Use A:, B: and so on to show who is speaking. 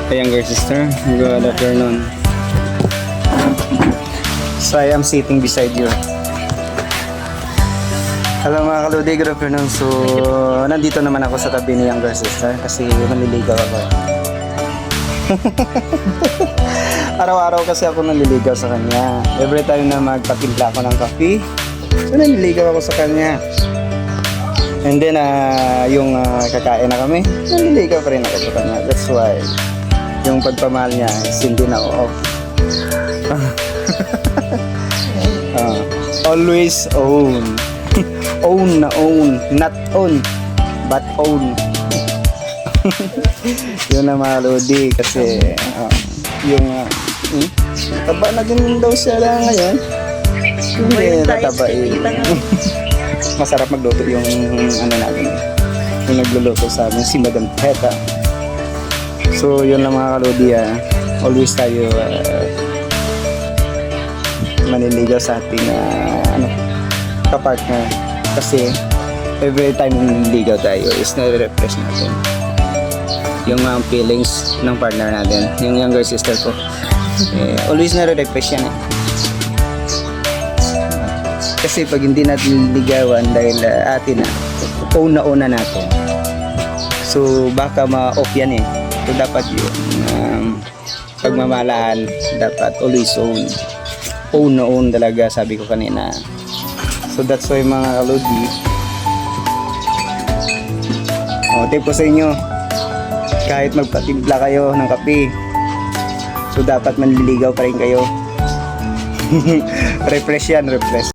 A: Hey, younger sister. Good afternoon. So I am sitting beside you. Hello mga kaludi, good afternoon. So nandito naman ako sa tabi ni younger sister kasi manliligaw ako. Araw-araw kasi ako naliligaw sa kanya. Every time na magpatimpla ako ng kape, so naliligaw ako sa kanya. And then yung kakain na kami, naliligaw pa rin ako sa kanya. That's why yung pagpamahal niya is hindi na off. Always own. Own na own. Not own, but own. Yun na mga lodi kasi yung taba na din daw siya lang ngayon. Hindi nataba masarap magluto yung ano namin, yung nagluluto sa amin si Madam Peta. So yun lang mga kalodi, always tayo maniligaw sa ating kapartner kasi every time maniligaw tayo is nare-refresh natin yung feelings ng partner natin. Yung younger sister ko always nare-refresh yan kasi pag hindi natin ligawan dahil atin una natin, so baka ma-off yan so dapat yun pagmamalaan dapat always own talaga, sabi ko kanina. So that's why mga kalodi, tip ko sa inyo, kahit magpatimpla kayo ng kape, so dapat manliligaw pa rin kayo. Refresh yan, refresh.